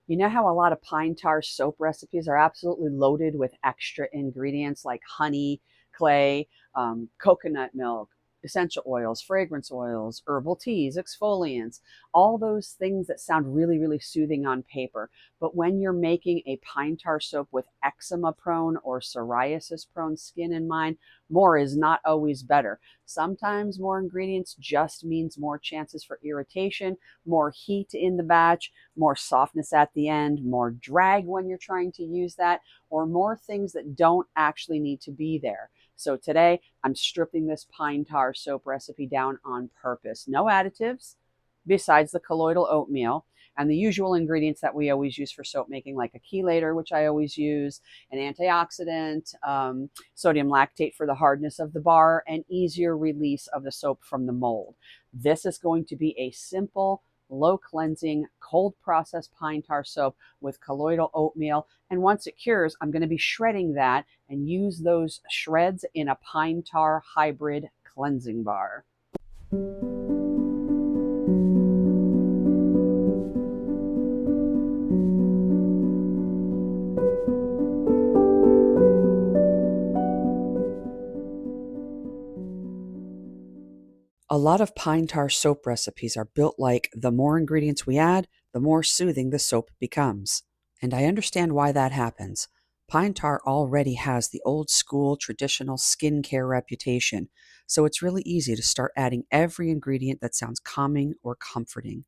You know how a lot of pine tar soap recipes are absolutely loaded with extra ingredients like honey, clay, coconut milk, essential oils, fragrance oils, herbal teas, exfoliants, all those things that sound really, really soothing on paper. But when you're making a pine tar soap with eczema prone or psoriasis prone skin in mind, more is not always better. Sometimes more ingredients just means more chances for irritation, more heat in the batch, more softness at the end, more drag when you're trying to use that, or more things that don't actually need to be there. So today I'm stripping this pine tar soap recipe down on purpose. No additives besides the colloidal oatmeal and the usual ingredients that we always use for soap making, like a chelator, which I always use, an antioxidant, sodium lactate for the hardness of the bar, and easier release of the soap from the mold. This is going to be a simple, low cleansing, cold processed pine tar soap with colloidal oatmeal. And once it cures, I'm going to be shredding that and use those shreds in a pine tar hybrid cleansing bar. A lot of pine tar soap recipes are built like the more ingredients we add, the more soothing the soap becomes. And I understand why that happens. Pine tar already has the old school traditional skincare reputation, so it's really easy to start adding every ingredient that sounds calming or comforting.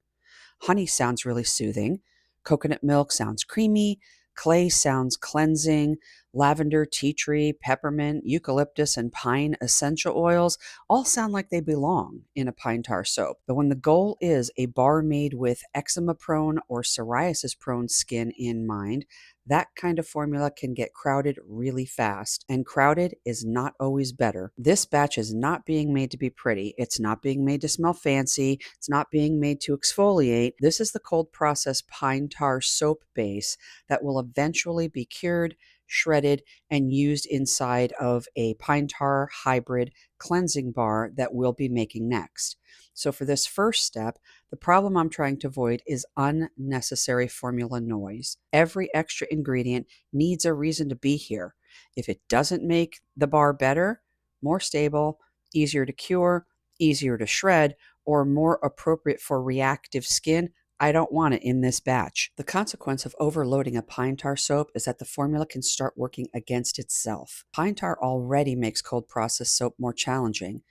Honey sounds really soothing. Coconut milk sounds creamy. Clay sounds cleansing. Lavender, tea tree, peppermint, eucalyptus, and pine essential oils all sound like they belong in a pine tar soap. But when the goal is a bar made with eczema prone or psoriasis prone skin in mind, that kind of formula can get crowded really fast, and crowded is not always better. This batch is not being made to be pretty. It's not being made to smell fancy. It's not being made to exfoliate. This is the cold process pine tar soap base that will eventually be cured, shredded, and used inside of a pine tar hybrid cleansing bar that we'll be making next. So, for this first step, the problem I'm trying to avoid is unnecessary formula noise. Every extra ingredient needs a reason to be here. If it doesn't make the bar better, more stable, easier to cure, easier to shred, or more appropriate for reactive skin, I don't want it in this batch. The consequence of overloading a pine tar soap is that the formula can start working against itself. Pine tar already makes cold processed soap more challenging.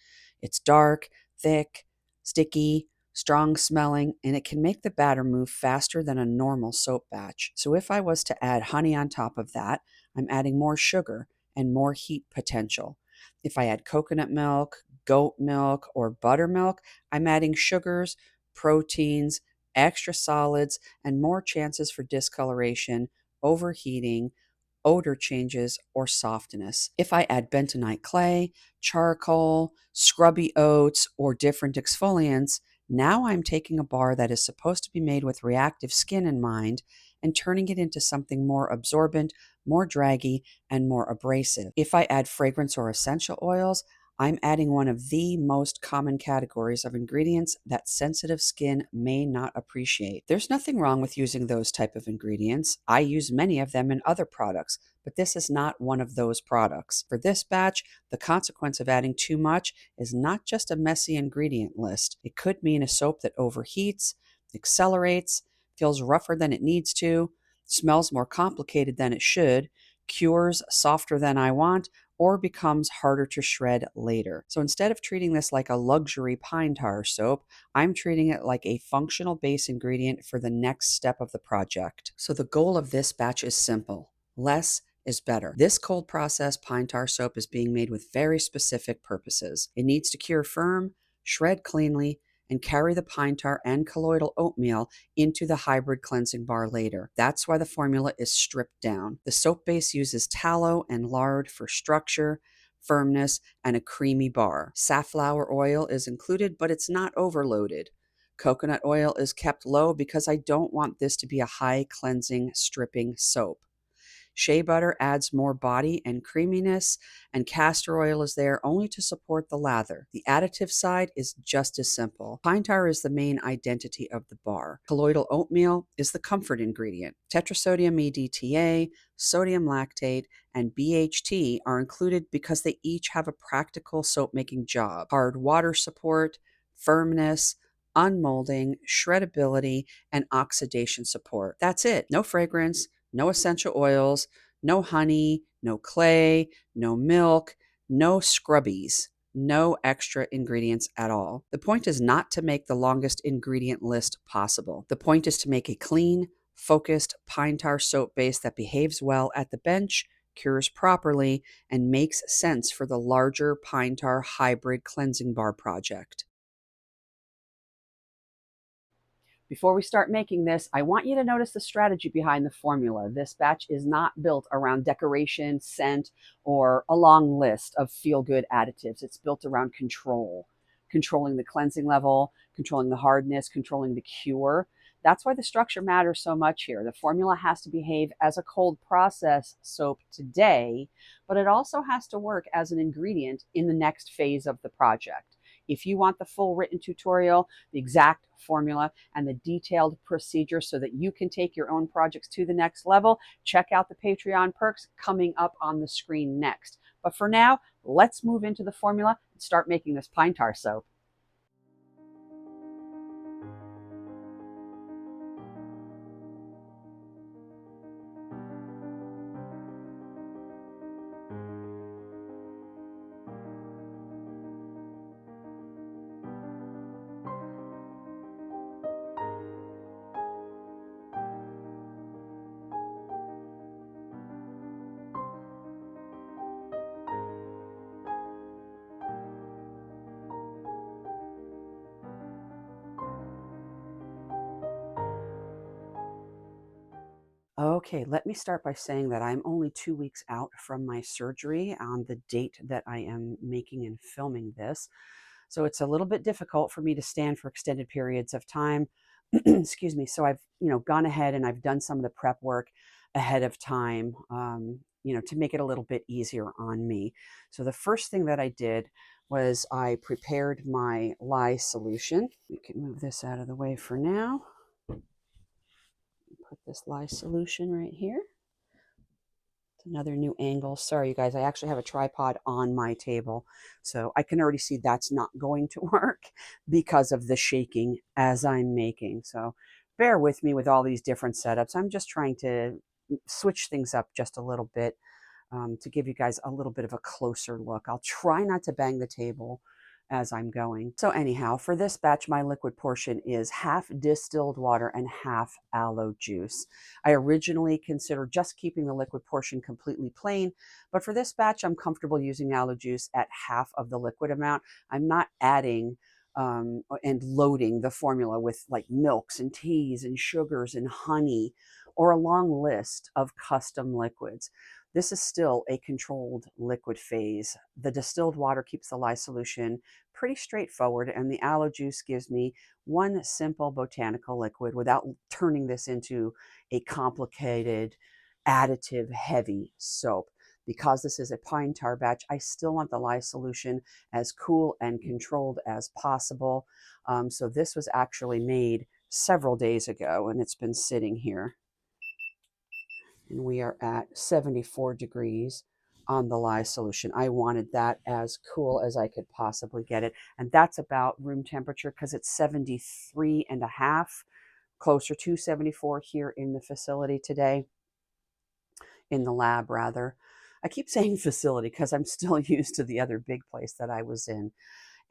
It's dark, thick, sticky, strong smelling, and it can make the batter move faster than a normal soap batch. So if I was to add honey on top of that, I'm adding more sugar and more heat potential. If I add coconut milk, goat milk, or buttermilk, I'm adding sugars, proteins, extra solids, and more chances for discoloration, overheating, odor changes, or softness. If I add bentonite clay, charcoal, scrubby oats, or different exfoliants, now I'm taking a bar that is supposed to be made with reactive skin in mind and turning it into something more absorbent, more draggy, and more abrasive. If I add fragrance or essential oils, I'm adding one of the most common categories of ingredients that sensitive skin may not appreciate. There's nothing wrong with using those type of ingredients. I use many of them in other products, but this is not one of those products. For this batch, the consequence of adding too much is not just a messy ingredient list. It could mean a soap that overheats, accelerates, feels rougher than it needs to, smells more complicated than it should, cures softer than I want, or becomes harder to shred later. So instead of treating this like a luxury pine tar soap, I'm treating it like a functional base ingredient for the next step of the project. So the goal of this batch is simple. Less is better. This cold process pine tar soap is being made with very specific purposes. It needs to cure firm, shred cleanly, and carry the pine tar and colloidal oatmeal into the hybrid cleansing bar later. That's why the formula is stripped down. The soap base uses tallow and lard for structure, firmness, and a creamy bar. Safflower oil is included, but it's not overloaded. Coconut oil is kept low because I don't want this to be a high cleansing, stripping soap. Shea butter adds more body and creaminess, and castor oil is there only to support the lather. The additive side is just as simple. Pine tar is the main identity of the bar. Colloidal oatmeal is the comfort ingredient. Tetrasodium EDTA, sodium lactate, and BHT are included because they each have a practical soap making job: hard water support, firmness, unmolding, shreddability, and oxidation support. That's it. No fragrance, no essential oils, no honey, no clay, no milk, no scrubbies. No extra ingredients at all. The point is not to make the longest ingredient list possible. The point is to make a clean, focused pine tar soap base that behaves well at the bench, cures properly, and makes sense for the larger pine tar hybrid cleansing bar project. Before we start making this, I want you to notice the strategy behind the formula. This batch is not built around decoration, scent, or a long list of feel-good additives. It's built around control, controlling the cleansing level, controlling the hardness, controlling the cure. That's why the structure matters so much here. The formula has to behave as a cold process soap today, but it also has to work as an ingredient in the next phase of the project. If you want the full written tutorial, the exact formula, and the detailed procedure so that you can take your own projects to the next level, check out the Patreon perks coming up on the screen next. But for now, let's move into the formula and start making this pine tar soap. Okay, let me start by saying that I'm only 2 weeks out from my surgery on the date that I am making and filming this. So it's a little bit difficult for me to stand for extended periods of time. Excuse me. So I've, gone ahead and I've done some of the prep work ahead of time, to make it a little bit easier on me. So the first thing that I did was I prepared my lye solution. We can move this out of the way for now. Put this lye solution right here. It's another new angle. Sorry, you guys, I actually have a tripod on my table, so I can already see that's not going to work because of the shaking as I'm making. So bear with me with all these different setups. I'm just trying to switch things up just a little bit, to give you guys a little bit of a closer look. I'll try not to bang the table as I'm going. So anyhow, for this batch, my liquid portion is half distilled water and half aloe juice. I originally considered just keeping the liquid portion completely plain, but for this batch, I'm comfortable using aloe juice at half of the liquid amount. I'm not adding and loading the formula with like milks and teas and sugars and honey or a long list of custom liquids. This is still a controlled liquid phase. The distilled water keeps the lye solution pretty straightforward, and the aloe juice gives me one simple botanical liquid without turning this into a complicated, additive, heavy soap. Because this is a pine tar batch, I still want the lye solution as cool and controlled as possible. So this was actually made several days ago, and it's been sitting here. And we are at 74 degrees on the lye solution. I wanted that as cool as I could possibly get it. And that's about room temperature because it's 73 and a half, closer to 74 here in the facility today, in the lab rather. I keep saying facility because I'm still used to the other big place that I was in.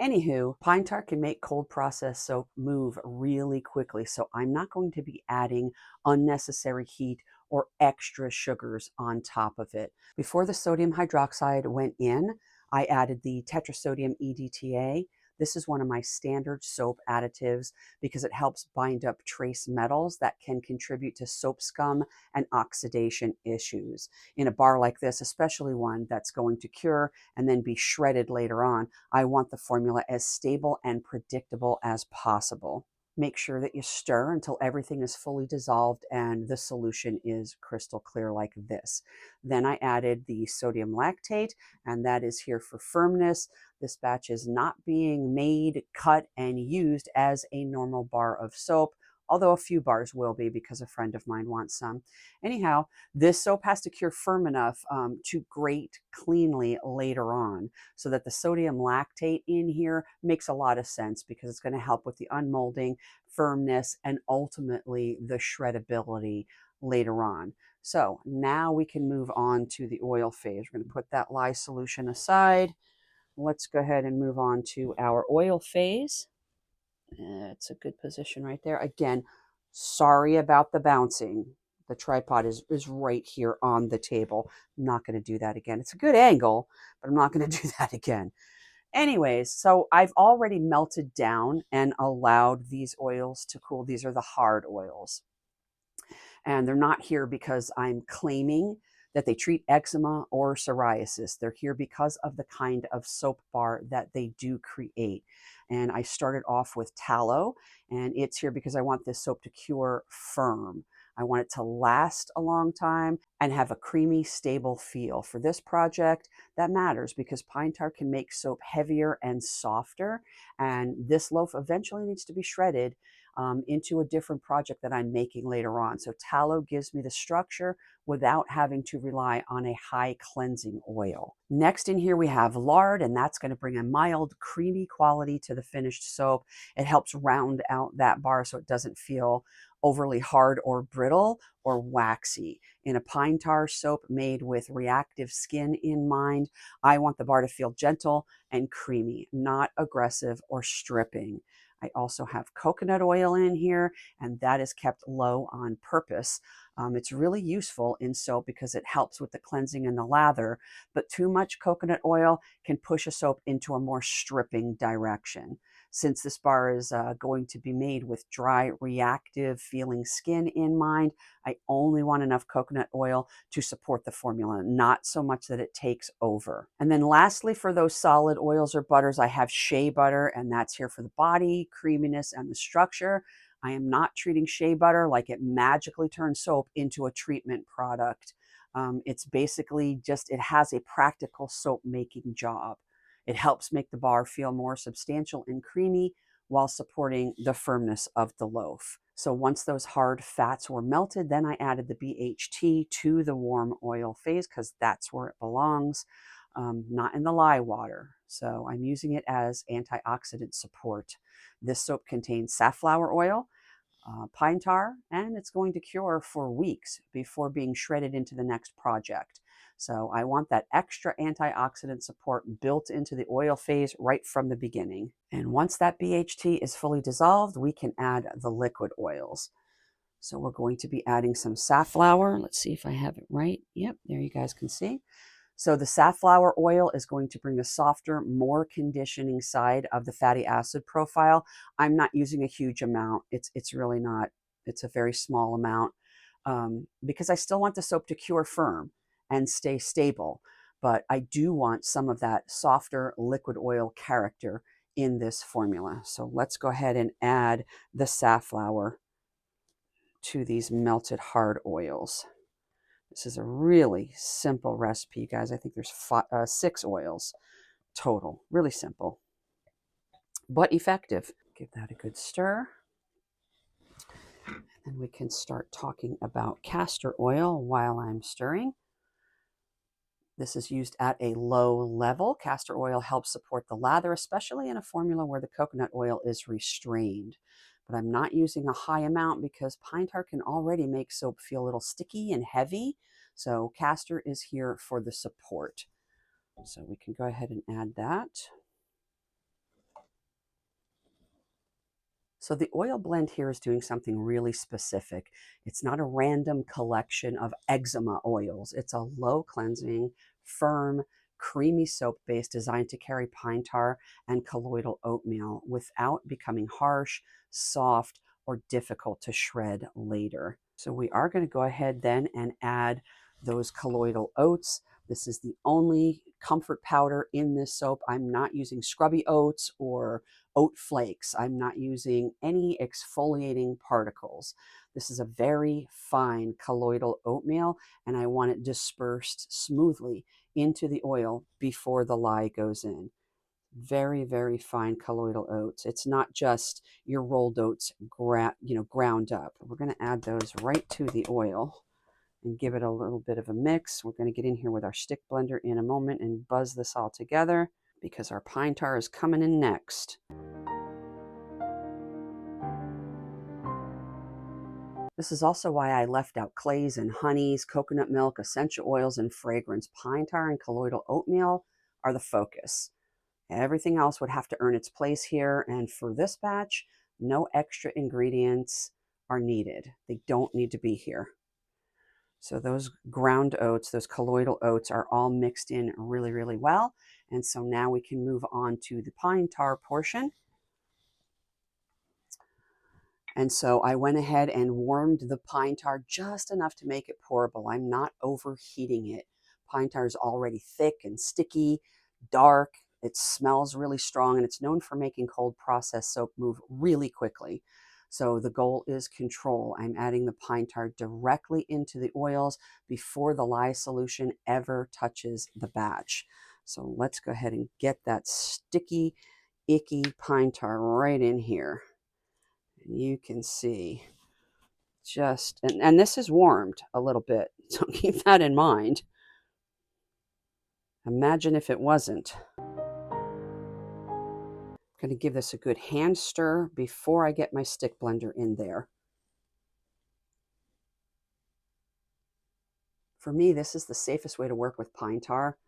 Anywho, pine tar can make cold process soap move really quickly, so I'm not going to be adding unnecessary heat or extra sugars on top of it. Before the sodium hydroxide went in, I added the tetrasodium EDTA. This is one of my standard soap additives because it helps bind up trace metals that can contribute to soap scum and oxidation issues. In a bar like this, especially one that's going to cure and then be shredded later on, I want the formula as stable and predictable as possible. Make sure that you stir until everything is fully dissolved and the solution is crystal clear like this. Then I added the sodium lactate, and that is here for firmness. This batch is not being made, cut, and used as a normal bar of soap, although a few bars will be because a friend of mine wants some. Anyhow, this soap has to cure firm enough to grate cleanly later on, so that the sodium lactate in here makes a lot of sense because it's going to help with the unmolding, firmness, and ultimately the shreddability later on. So now we can move on to the oil phase. We're going to put that lye solution aside. Let's go ahead and move on to our oil phase. It's a good position right there. Again, sorry about the bouncing. The tripod is right here on the table. I'm not going to do that again. It's a good angle, but I'm not going to do that again. Anyways, so I've already melted down and allowed these oils to cool. These are the hard oils. And they're not here because I'm claiming that they treat eczema or psoriasis. They're here because of the kind of soap bar that they do create. And I started off with tallow, and it's here because I want this soap to cure firm. I want it to last a long time and have a creamy, stable feel. For this project, that matters because pine tar can make soap heavier and softer. And this loaf eventually needs to be shredded into a different project that I'm making later on. So tallow gives me the structure without having to rely on a high cleansing oil. Next in here we have lard, and that's going to bring a mild creamy quality to the finished soap. It helps round out that bar so it doesn't feel overly hard or brittle or waxy. In a pine tar soap made with reactive skin in mind, I want the bar to feel gentle and creamy, not aggressive or stripping. I also have coconut oil in here, and that is kept low on purpose. It's really useful in soap because it helps with the cleansing and the lather, but too much coconut oil can push a soap into a more stripping direction. Since this bar is going to be made with dry, reactive feeling skin in mind, I only want enough coconut oil to support the formula, not so much that it takes over. And then lastly, for those solid oils or butters, I have shea butter, and that's here for the body, creaminess, and the structure. I am not treating shea butter like it magically turns soap into a treatment product. It's basically just, it has a practical soap making job. It helps make the bar feel more substantial and creamy while supporting the firmness of the loaf. So once those hard fats were melted, then I added the BHT to the warm oil phase because that's where it belongs, not in the lye water. So I'm using it as antioxidant support. This soap contains safflower oil, pine tar, and it's going to cure for weeks before being shredded into the next project. So I want that extra antioxidant support built into the oil phase right from the beginning. And once that BHT is fully dissolved, we can add the liquid oils. So we're going to be adding some safflower. Let's see if I have it right. Yep, there you guys can see. So the safflower oil is going to bring a softer, more conditioning side of the fatty acid profile. I'm not using a huge amount. It's really not. It's a very small amount because I still want the soap to cure firm and stay stable. But I do want some of that softer liquid oil character in this formula. So let's go ahead and add the safflower to these melted hard oils. This is a really simple recipe, you guys. I think there's 6 oils total. Really simple, but effective. Give that a good stir. And we can start talking about castor oil while I'm stirring. This is used at a low level. Castor oil helps support the lather, especially in a formula where the coconut oil is restrained. But I'm not using a high amount because pine tar can already make soap feel a little sticky and heavy. So castor is here for the support. So we can go ahead and add that. So the oil blend here is doing something really specific. It's not a random collection of eczema oils. It's a low cleansing, firm, creamy soap base designed to carry pine tar and colloidal oatmeal without becoming harsh, soft, or difficult to shred later. So we are going to go ahead then and add those colloidal oats. This is the only comfort powder in this soap. I'm not using scrubby oats or oat flakes. I'm not using any exfoliating particles. This is a very fine colloidal oatmeal, and I want it dispersed smoothly into the oil before the lye goes in. Very, very fine colloidal oats. It's not just your rolled oats ground up. We're going to add those right to the oil and give it a little bit of a mix. We're going to get in here with our stick blender in a moment and buzz this all together because our pine tar is coming in next. This is also why I left out clays and honeys, coconut milk, essential oils, and fragrance. Pine tar and colloidal oatmeal are the focus. Everything else would have to earn its place here. And for this batch, no extra ingredients are needed. They don't need to be here. So those ground oats, those colloidal oats are all mixed in really, really well. And so now we can move on to the pine tar portion. And so I went ahead and warmed the pine tar just enough to make it pourable. I'm not overheating it. Pine tar is already thick and sticky, dark. It smells really strong, and it's known for making cold processed soap move really quickly. So the goal is control. I'm adding the pine tar directly into the oils before the lye solution ever touches the batch. So let's go ahead and get that sticky, icky pine tar right in here. You can see just, and this is warmed a little bit, so keep that in mind. Imagine if it wasn't. I'm going to give this a good hand stir before I get my stick blender in there. For me, this is the safest way to work with pine tar.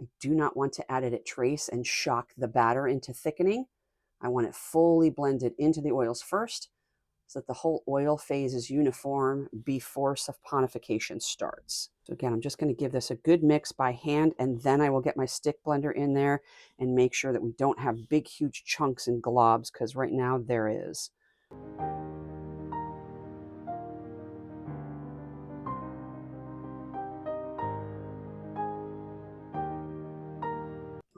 I do not want to add it at trace and shock the batter into thickening. I want it fully blended into the oils first, so that the whole oil phase is uniform before saponification starts. So again, I'm just going to give this a good mix by hand, and then I will get my stick blender in there and make sure that we don't have big, huge chunks and globs, because right now there is.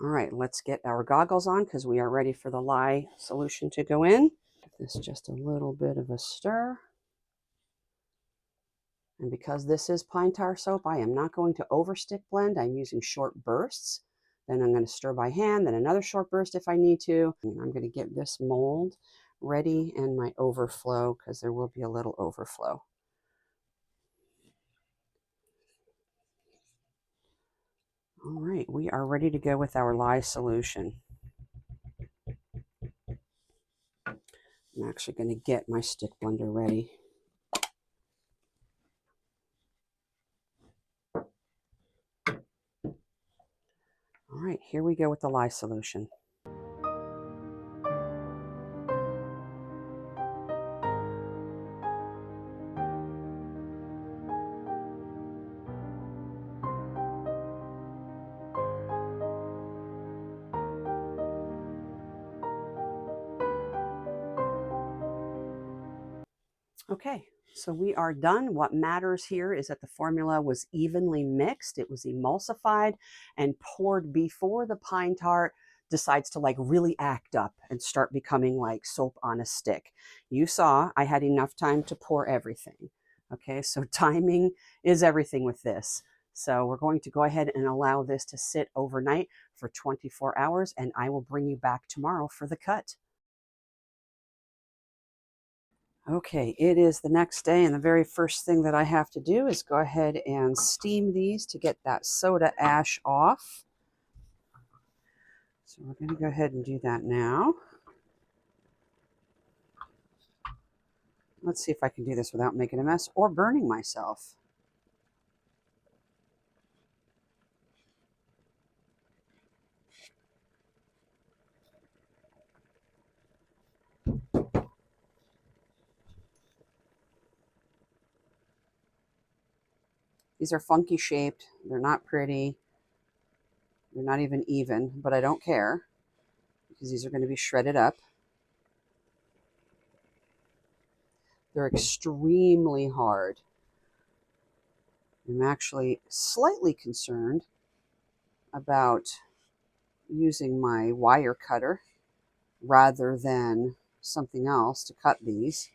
All right, let's get our goggles on because we are ready for the lye solution to go in. Give this just a little bit of a stir. And because this is pine tar soap, I am not going to over stick blend. I'm using short bursts. Then I'm going to stir by hand, then another short burst if I need to. And I'm going to get this mold ready and my overflow, because there will be a little overflow. All right, we are ready to go with our lye solution. I'm actually going to get my stick blender ready. All right, here we go with the lye solution. Okay, so we are done. What matters here is that the formula was evenly mixed. It was emulsified and poured before the pine tar decides to like really act up and start becoming like soap on a stick. You saw I had enough time to pour everything. Okay, so timing is everything with this. So we're going to go ahead and allow this to sit overnight for 24 hours, and I will bring you back tomorrow for the cut. Okay, it is the next day, and the very first thing that I have to do is go ahead and steam these to get that soda ash off. So we're going to go ahead and do that now. Let's see if I can do this without making a mess or burning myself. These are funky shaped. They're not pretty. They're not even, but I don't care because these are going to be shredded up. They're extremely hard. I'm actually slightly concerned about using my wire cutter rather than something else to cut these.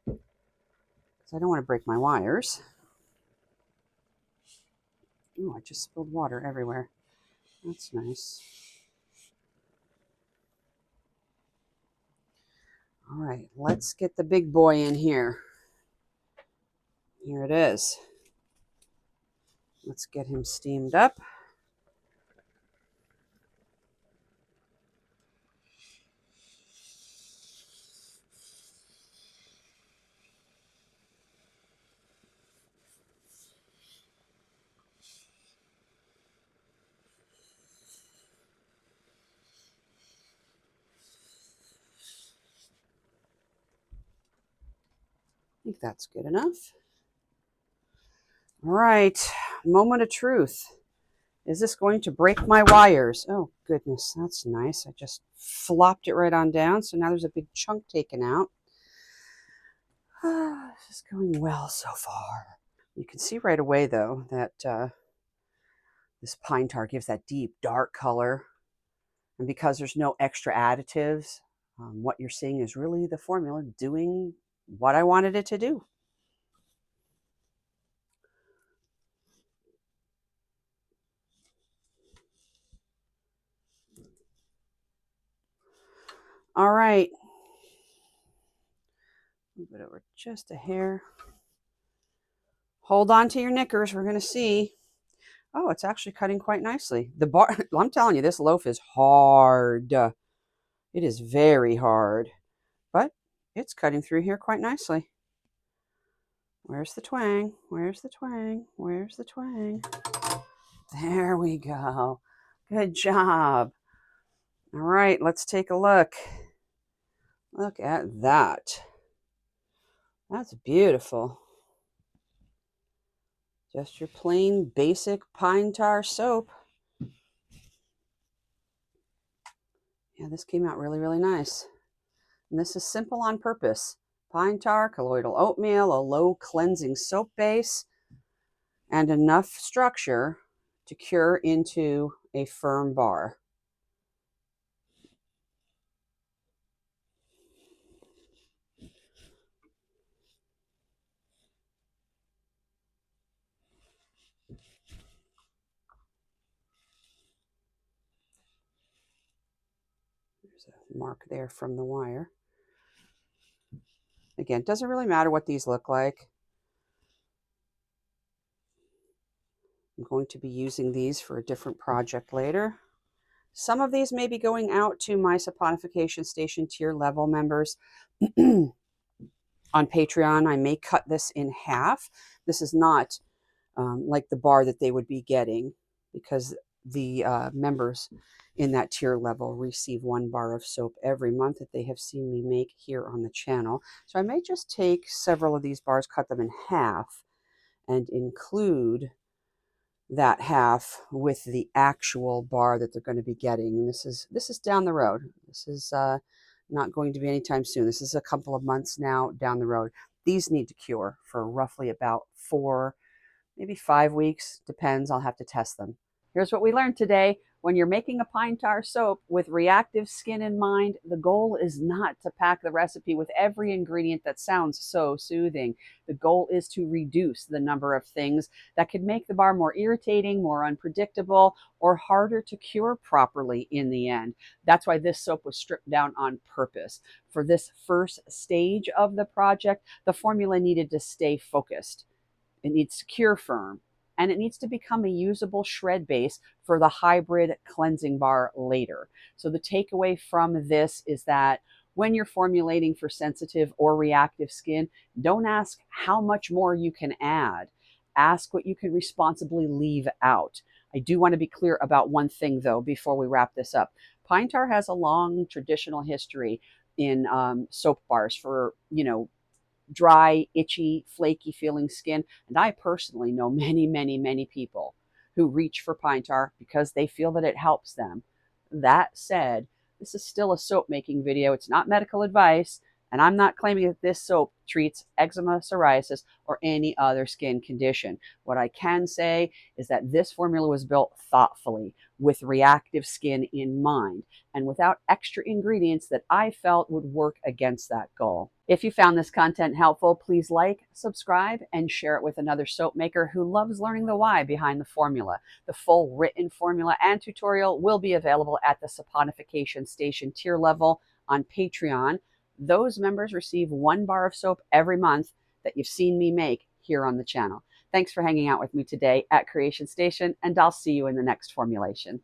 I don't want to break my wires. Oh, I just spilled water everywhere. That's nice. All right, let's get the big boy in here. Here it is. Let's get him steamed up. I think that's good enough. All right, moment of truth. Is this going to break my wires? Oh, goodness, that's nice. I just flopped it right on down, so now there's a big chunk taken out. This is going well so far. You can see right away, though, that this pine tar gives that deep, dark color. And because there's no extra additives, what you're seeing is really the formula doing what I wanted it to do. All right. Move it over just a hair. Hold on to your knickers. We're going to see. Oh, it's actually cutting quite nicely. The bar, I'm telling you, this loaf is hard. It is very hard, but it's cutting through here quite nicely. Where's the twang? Where's the twang? Where's the twang? There we go. Good job. All right, let's take a look. Look at that. That's beautiful. Just your plain basic pine tar soap. Yeah, this came out really, really nice. And this is simple on purpose. Pine tar, colloidal oatmeal, a low cleansing soap base, and enough structure to cure into a firm bar. There's a mark there from the wire. Again, it doesn't really matter what these look like. I'm going to be using these for a different project later. Some of these may be going out to my saponification station tier level members. On Patreon, I may cut this in half. This is not like the bar that they would be getting, because the members in that tier level receive 1 bar of soap every month that they have seen me make here on the channel. So I may just take several of these bars, cut them in half, and include that half with the actual bar that they're going to be getting. And this is down the road. This is not going to be anytime soon. This is a couple of months now down the road. These need to cure for roughly about 4, maybe 5 weeks. Depends. I'll have to test them. Here's what we learned today. When you're making a pine tar soap with reactive skin in mind, the goal is not to pack the recipe with every ingredient that sounds so soothing. The goal is to reduce the number of things that could make the bar more irritating, more unpredictable, or harder to cure properly in the end. That's why this soap was stripped down on purpose. For this first stage of the project, the formula needed to stay focused. It needs to cure firm, and it needs to become a usable shred base for the hybrid cleansing bar later. So the takeaway from this is that when you're formulating for sensitive or reactive skin, don't ask how much more you can add. Ask what you can responsibly leave out. I do want to be clear about one thing, though, before we wrap this up. Pine tar has a long traditional history in soap bars for, dry, itchy, flaky feeling skin. And I personally know many, many, many people who reach for pine tar because they feel that it helps them. That said, this is still a soap making video. It's not medical advice. And I'm not claiming that this soap treats eczema, psoriasis, or any other skin condition. What I can say is that this formula was built thoughtfully with reactive skin in mind and without extra ingredients that I felt would work against that goal. If you found this content helpful, please like, subscribe, and share it with another soap maker who loves learning the why behind the formula. The full written formula and tutorial will be available at the Saponification Station tier level on Patreon. Those members receive 1 bar of soap every month that you've seen me make here on the channel. Thanks for hanging out with me today at Creation Station, and I'll see you in the next formulation.